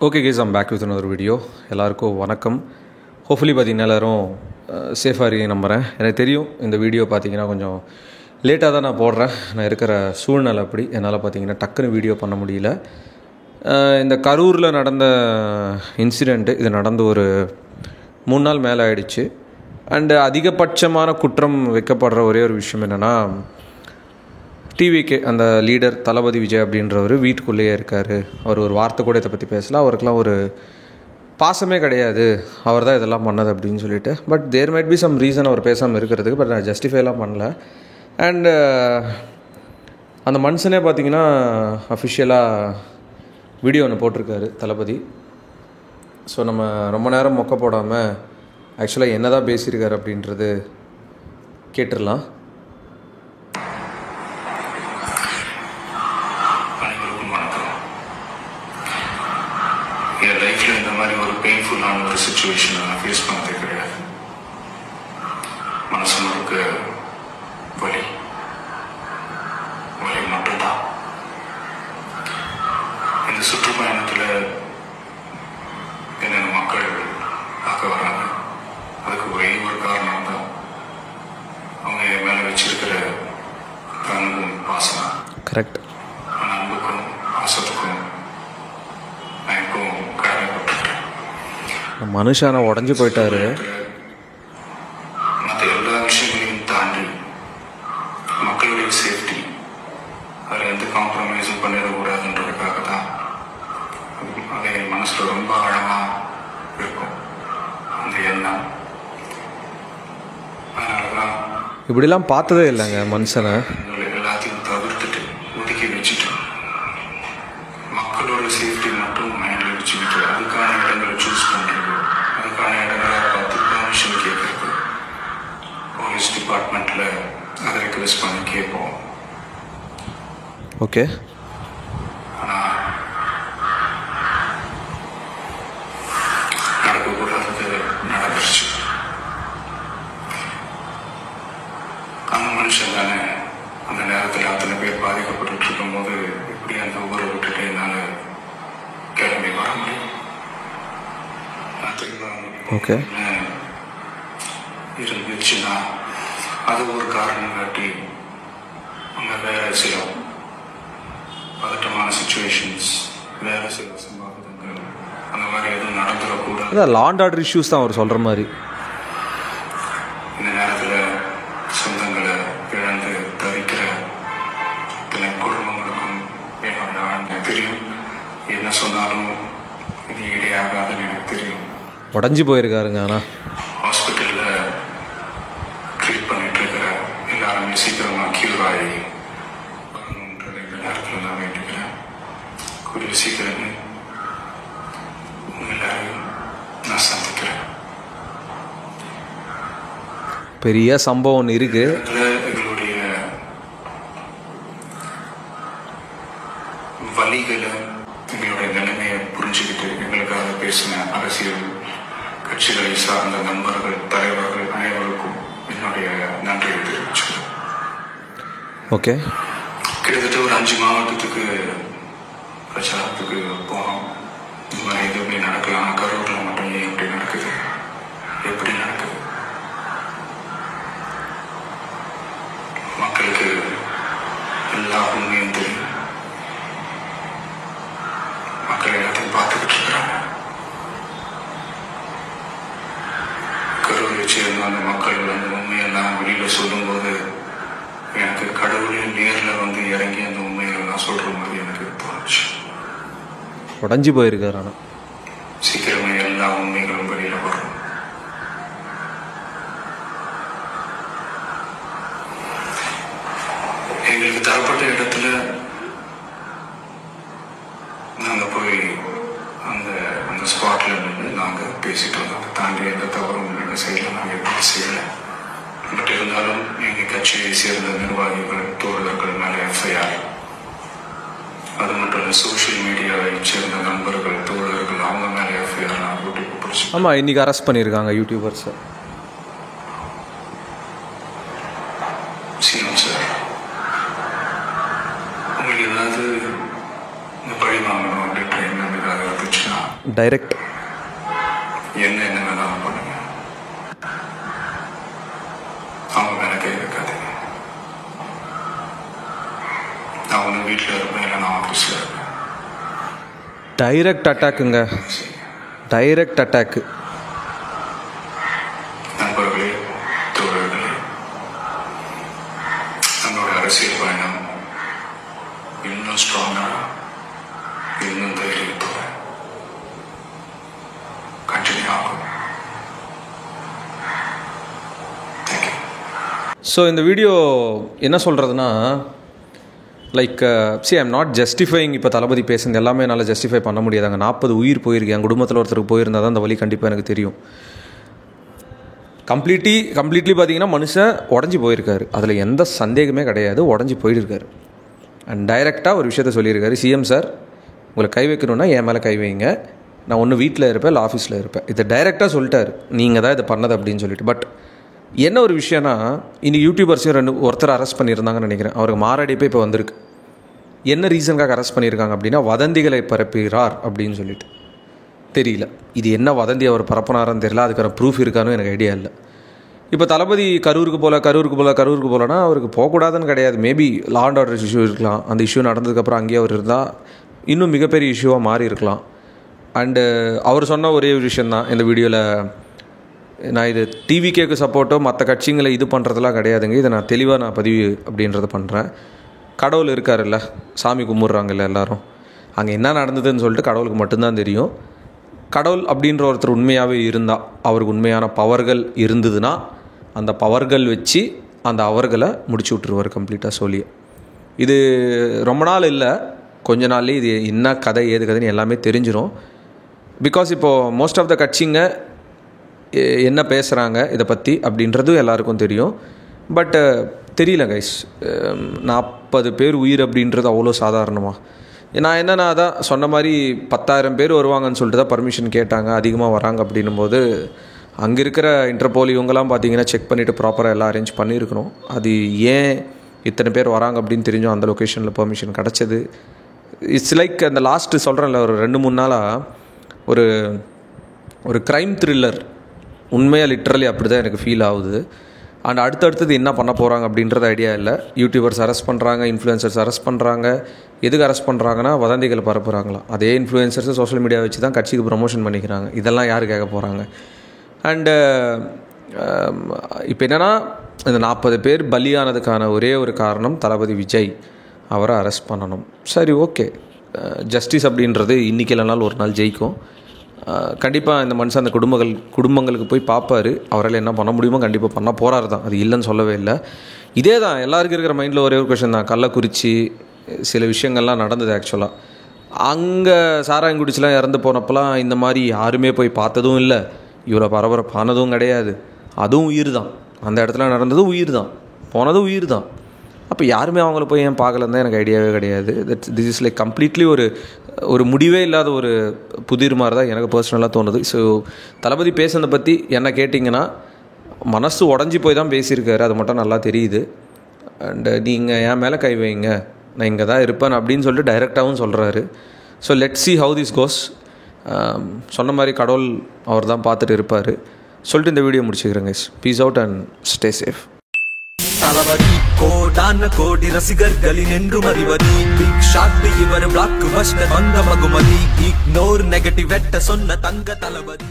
Okay guys, I'm back with another video. எல்லாருக்கும் வணக்கம். Hopefully பார்த்தீங்கன்னா எல்லோரும் சேஃபாக இருக்கீங்க நம்புகிறேன். எனக்கு தெரியும் இந்த வீடியோ பார்த்தீங்கன்னா கொஞ்சம் லேட்டாக தான் நான் போடுறேன். நான் இருக்கிற சூழ்நிலை அப்படி என்னால் பார்த்தீங்கன்னா டக்குன்னு வீடியோ பண்ண முடியல. இந்த கரூரில் நடந்த இன்சிடெண்ட்டு இது நடந்து ஒரு 3 நாள் மேலே ஆகிடுச்சு. அண்டு அதிகபட்சமான குற்றம் வைக்கப்படுற ஒரே ஒரு விஷயம் என்னென்னா, டிவிகே அந்த லீடர் தளபதி விஜய் அப்படின்றவர் வீட்டுக்குள்ளேயே இருக்கார். அவர் ஒரு வார்த்தை கூட இதை பற்றி பேசல. அவருக்கெலாம் ஒரு பாசமே கிடையாது, அவர் தான் இதெல்லாம் பண்ணது அப்படின்னு சொல்லிட்டு. But there might be some reason அவர் பேசாமல் இருக்கிறதுக்கு. பட் நான் ஜஸ்டிஃபைலாம் பண்ணல. அண்டு அந்த மனுஷனே பார்த்தீங்கன்னா அஃபிஷியலாக வீடியோ ஒன்று போட்டிருக்காரு தளபதி. ஸோ நம்ம ரொம்ப நேரம் மொக்க போடாமல் ஆக்சுவலாக என்ன தான் பேசியிருக்காரு அப்படின்றது கேட்டுடலாம். என் லைஃப்பில் இந்த மாதிரி ஒரு பெயின்ஃபுல்லான ஒரு சுச்சுவேஷனை நான் ஃபேஸ் பண்ணதே கிடையாது. மனசு முழுக்க வலி மட்டும்தான். இந்த சுற்றுப்பயணத்தில் என்னென்ன மக்கள் பார்க்க வராங்க, அதுக்கு ஒரே ஒரு காரணம் தான் அவங்க என் மேலே வச்சிருக்கிற அன்பும் பாசம். கரெக்ட். அன்புக்கும் பாசத்துக்கும் மனுஷான உடஞ்சி போயிட்டாரு. மற்ற எல்லா விஷயங்களையும் தாண்டி மக்களுடைய சேஃப்டி, அதில் எந்த காம்ப்ரமைஸும் பண்ணிடக்கூடாதுன்றதுக்காக தான் அது என் மனசில் ரொம்ப ஆழமாக இருக்கும் அந்த எண்ணம். அதனால தான் இப்படிலாம் பார்த்ததே இல்லைங்க மனுஷனை. எல்லாத்தையும் தவிர்த்துட்டு ஒதுக்கி வச்சுட்டு மக்களோட சேஃப்டி மட்டும் மைண்டில் வச்சுக்கிட்டு அதுக்கான இடங்களை சூஸ் பண்ணுறது, அதுக்கான இடங்களை பார்த்து பர்மிஷன் கேட்குறது, போலீஸ் டிபார்ட்மெண்ட்டில் அதை ரெக்வெஸ்ட் பண்ணி கேட்போம். ஓகே. ஆனால் நடக்கக்கூடாதது நடந்துருச்சு. அந்த மனுஷன் தானே அந்த நேரத்தில் அத்தனை பேர் பாதிக்கப்பட்டு இருக்கும்போது எப்படி அந்த ஊரை விட்டுட்டு என்னால் கிளம்பி வர முடியும்? ஓகே. இருந்துச்சுன்னா அது ஒரு காரணம் காட்டி அங்கே வேற சில பதட்டமான சுச்சுவேஷன்ஸ், வேற சில சம்பவங்கள் அந்த மாதிரி எதுவும் நடந்துடக்கூடாது. அதான் லா அண்ட் ஆர்டர் இஷ்யூஸ் தான் அவர் சொல்கிற மாதிரி. இந்த நேரத்தில் சொந்தங்களை இழந்து தவிக்கிற இத்தனை குடும்பங்களுக்கும் என்னோட ஆழ்ந்த தெரியும். என்ன சொன்னாலும் இது ஈடையாகாதுன்னு எனக்கு தெரியும். உடஞ்சி போயிருக்காருங்க. ஆனால் ஹாஸ்பிட்டலில் ட்ரீட் பண்ணிட்டு இருக்கிற எல்லாருமே சீக்கிரமாக க்யூர் ஆகி வரணுன்றது இந்த நேரத்தில் நான் வேண்டிக்கிறேன். கூடிய சீக்கிரமே எல்லாரையும் நான் சந்திக்கிறேன். பெரிய சம்பவம் ஒன்று இருக்குது. எங்களுடைய வலிகளை, எங்களுடைய நிலைமையை புரிஞ்சுக்கிட்டு எங்களுக்காக பேசின அரசியல் கட்சிகளை சார்ந்த நண்பர்கள், தலைவர்கள் அனைவருக்கும் என்னுடைய நன்றியை தெரிவிச்சுக்கிறேன். ஓகே. கிட்டத்தட்ட ஒரு 5 மாவட்டத்துக்கு பிரச்சாரத்துக்கு போனோம். இந்த மாதிரி இது எப்படி நடக்கலாம், கரூரில் மட்டும் ஏன் எப்படி நடக்குது, எப்படி நடக்குது, மக்களுக்கு எல்லா உண்மையும் தெரியும். மக்கள் எல்லாத்தையும் பார்த்துக்கிட்டு இருக்கிறாங்க. கரூரை சேர்ந்த அந்த மக்கள் அந்த உண்மையெல்லாம் வெளியில் சொல்லும்போது எனக்கு கடவுளே நேரில் வந்து இறங்கி அந்த உண்மைகள்லாம் சொல்கிற மாதிரி எனக்கு தோணுச்சு. உடஞ்சி போயிருக்காரு. ஆனால் சீக்கிரமே எல்லா உண்மைகளும் வெளியில் வரும். எங்களுக்கு தரப்பட்ட இடத்துல நாங்கள் போய் அந்த அந்த ஸ்பாட்டில் நின்று நாங்கள் பேசிட்டு வந்தோம். அதை தாண்டி எந்த தவறும் எங்கள் சைடில் நாங்கள் எதுவும் செய்யலை. பட் இருந்தாலும் எங்கள் கட்சியை சேர்ந்த நிர்வாகிகள், தோழர்கள் மேலே எஃப்ஐஆர், அது மட்டும் இல்லை சோஷியல் மீடியாவை சேர்ந்த நண்பர்கள், தோழர்கள் அவங்க மேலே எஃப்ஐஆர் நான் யூடியூப் பிடிச்சி. ஆமாம், இன்றைக்கி அரெஸ்ட் பண்ணியிருக்காங்க யூடியூபர்ஸை. சீனம் சார், உங்களுக்கு ஏதாவது இந்த பழி வாங்கணும் அப்படின்ற எண்ணம் ஏதாவது இருந்துச்சுன்னா டைரக்ட். என்ன வேணாலும் பண்ணுங்க, அவங்க மேலே கை வைக்காதீங்க. நான் ஒன்று வீட்டில் இருப்பேன், இல்லை நான் ஆஃபீஸில் இருப்பேன். டைரக்ட் அட்டாக்குங்க, டைரக்ட் அட்டாக்கு. நண்பர்களே, தோழர்களே, நம்மளோட அரசியல் பயணம் இன்னும் ஸ்ட்ராங்காக, இன்னும் தைரியத்தோட கண்டினியூ ஆகும். தேங்க்யூ. ஸோ இந்த வீடியோ என்ன சொல்கிறதுனா, like see I'm not justifying. இப்போ தளபதி பேசுனது எல்லாமே என்னால் ஜஸ்டிஃபை பண்ண முடியாதாங்க. 40 உயிர் போயிருக்கு. என் குடும்பத்தில் ஒருத்தருக்கு போயிருந்தால் தான் அந்த வழி கண்டிப்பாக எனக்கு தெரியும். கம்ப்ளீட்லி பார்த்தீங்கன்னா மனுஷன் உடஞ்சி போயிருக்காரு, அதில் எந்த சந்தேகமே கிடையாது. உடஞ்சி போயிருக்காரு. அண்ட் டைரெக்டாக ஒரு விஷயத்த சொல்லியிருக்காரு, சிஎம் சார் உங்களை கை வைக்கணுன்னா என் மேலே கை வைங்க, நான் ஒன்று வீட்டில் இருப்பேன் இல்லை ஆஃபீஸில் இருப்பேன். இதை டைரெக்டாக சொல்லிட்டார், நீங்கள் தான் இதை பண்ணது அப்படின்னு சொல்லிட்டு. பட் என்ன ஒரு விஷயம்னா, இன்றைக்கி யூடியூபர்ஸையும் ஒருத்தர் அரெஸ்ட் பண்ணியிருந்தாங்கன்னு நினைக்கிறேன். அவருக்கு மாரடைப்பே இப்போ வந்திருக்கு. என்ன ரீசனுக்காக அரெஸ்ட் பண்ணியிருக்காங்க அப்படின்னா, வதந்திகளை பரப்புகிறார் அப்படின்னு சொல்லிட்டு. தெரியல இது என்ன வதந்தி அவர் பரப்புனாரான்னு தெரியல, அதுக்கான ப்ரூஃப் இருக்கான்னு எனக்கு ஐடியா இல்லை. இப்போ தளபதி கரூருக்கு போகலன்னா அவருக்கு போகக்கூடாதுன்னு கிடையாது. Maybe law and order issue இருக்கலாம். அந்த இஷ்யூ நடந்ததுக்கப்புறம் அங்கேயே அவர் இருந்தால் இன்னும் மிகப்பெரிய இஷ்யூவாக மாறி இருக்கலாம். அண்டு அவர் சொன்ன ஒரே ஒரு விஷயந்தான் இந்த வீடியோவில், நான் இது டிவிகேக்கு சப்போர்ட்டோ மற்ற கட்சிங்களை இது பண்ணுறதுலாம் கிடையாதுங்க, இதை நான் தெளிவாக பதிவு அப்படின்றத பண்ணுறேன். கடவுள் இருக்காருல்ல, சாமி கும்பிட்றாங்கல்ல எல்லோரும், அங்கே என்ன நடந்ததுன்னு சொல்லிட்டு கடவுளுக்கு மட்டும்தான் தெரியும். கடவுள் அப்படின்ற ஒருத்தர் உண்மையாகவே இருந்தால், அவருக்கு உண்மையான பவர்கள் இருந்ததுன்னா அந்த பவர்கள் வச்சு அந்த அவர்களை முடிச்சு விட்ருவார் கம்ப்ளீட்டாக சொல்லி. இது ரொம்ப நாள் இல்லை, கொஞ்ச நாள்லேயே இது என்ன கதை ஏது கதைன்னு எல்லாமே தெரிஞ்சிடும். பிகாஸ் இப்போது மோஸ்ட் ஆஃப் த கட்சிங்க என்ன பேசுகிறாங்க இதை பற்றி அப்படின்றது எல்லாருக்கும் தெரியும். பட் தெரியல கைஸ், 40 பேர் உயிர் அப்படின்றது அவ்வளோ சாதாரணமாக. நான் என்னென்னா அதான் சொன்ன மாதிரி 10,000 பேர் வருவாங்கன்னு சொல்லிட்டு தான் பர்மிஷன் கேட்டாங்க. அதிகமாக வராங்க அப்படின்னும் போது அங்கே இருக்கிற இன்டர்போல் இவங்கெல்லாம் பார்த்தீங்கன்னா செக் பண்ணிவிட்டு ப்ராப்பராக எல்லாம் அரேஞ்ச் பண்ணியிருக்கணும். அது ஏன் இத்தனை பேர் வராங்க அப்படின்னு தெரிஞ்சும் அந்த லொக்கேஷனில் பெர்மிஷன் கிடச்சது. இட்ஸ் லைக் அந்த லாஸ்ட்டு சொல்கிறேன்ல, ஒரு 2-3 நாளாக ஒரு க்ரைம் த்ரில்லர் உண்மையாக லிட்ரலி அப்படி தான் எனக்கு ஃபீல் ஆகுது. அண்ட் அடுத்தடுத்தது என்ன பண்ண போகிறாங்க அப்படின்றது ஐடியா இல்லை. யூடியூபர்ஸ் அரெஸ்ட் பண்ணுறாங்க, இன்ஃப்ளூயன்சர்ஸ் அரெஸ்ட் பண்ணுறாங்க. எதுக்கு அரெஸ்ட் பண்ணுறாங்கன்னா வதந்திகளை பரப்புகிறாங்களாம். அதே இன்ஃப்ளூயன்சர்ஸை சோஷியல் மீடியா வச்சு தான் கட்சிக்கு ப்ரமோஷன் பண்ணிக்கிறாங்க. இதெல்லாம் யார் கேட்க போகிறாங்க? அண்டு இப்போ என்னென்னா, இந்த 40 பேர் பலியானதுக்கான ஒரே ஒரு காரணம் தளபதி விஜய் அவரை அரெஸ்ட் பண்ணணும். சரி, ஓகே, ஜஸ்டிஸ் அப்படின்றது இன்றைக்கி இல்லைனாலும் ஒரு நாள் ஜெயிக்கும். கண்டிப்பாக இந்த மனுஷன் அந்த குடும்பங்களுக்கு போய் பார்ப்பார். அவரால் என்ன பண்ண முடியுமோ கண்டிப்பாக பண்ண போகிறாரு தான், அது இல்லைன்னு சொல்லவே இல்லை. இதே தான் எல்லாருக்கும் இருக்கிற மைண்டில் ஒரே ஒரு கொஷன் தான். கள்ளக்குறிச்சி சில விஷயங்கள்லாம் நடந்தது. ஆக்சுவலாக அங்கே சாராயங்குடிச்சிலாம் இறந்து போனப்பெல்லாம் இந்த மாதிரி யாருமே போய் பார்த்ததும் இல்லை, இவ்வளோ பரபரப்பானதும் கிடையாது. அதுவும் உயிர் தான், அந்த இடத்துல நடந்ததும் உயிர் தான், போனதும் உயிர் தான். அப்போ யாருமே அவங்கள போய் ஏன் பார்க்கலன்னு தான் எனக்கு ஐடியாவே கிடையாது. திஸ் இஸ் லைக் கம்ப்ளீட்லி ஒரு முடிவே இல்லாத ஒரு புதிர் மாதிரி தான் எனக்கு பர்சனலாக தோணுது. ஸோ தளபதி பேசுனதை பற்றி என்ன கேட்டிங்கன்னா, மனசு உடஞ்சி போய் தான் பேசியிருக்காரு, அது மட்டும் நல்லா தெரியுது. அண்டு நீங்கள் என் மேலே கை வைங்க, நான் இங்கே தான் இருப்பேன் அப்படின்னு சொல்லிட்டு டைரெக்டாகவும் சொல்கிறாரு. So let see how this goes. சொன்ன மாதிரி கடவுள் அவர் தான் பார்த்துட்டு இருப்பார் சொல்லிட்டு இந்த வீடியோ முடிச்சுக்கிறேங்க. Peace out and stay safe. Thalapathy கோடான கோடி ரசிகர்களின் என்றும் அறிவது பிக் ஷாட் இவர் பிளாக் பஸ்டர் வந்த மகுமதி இக்னோர் நெகட்டிவ் வெட்ட சொன்ன தங்க தளபதி.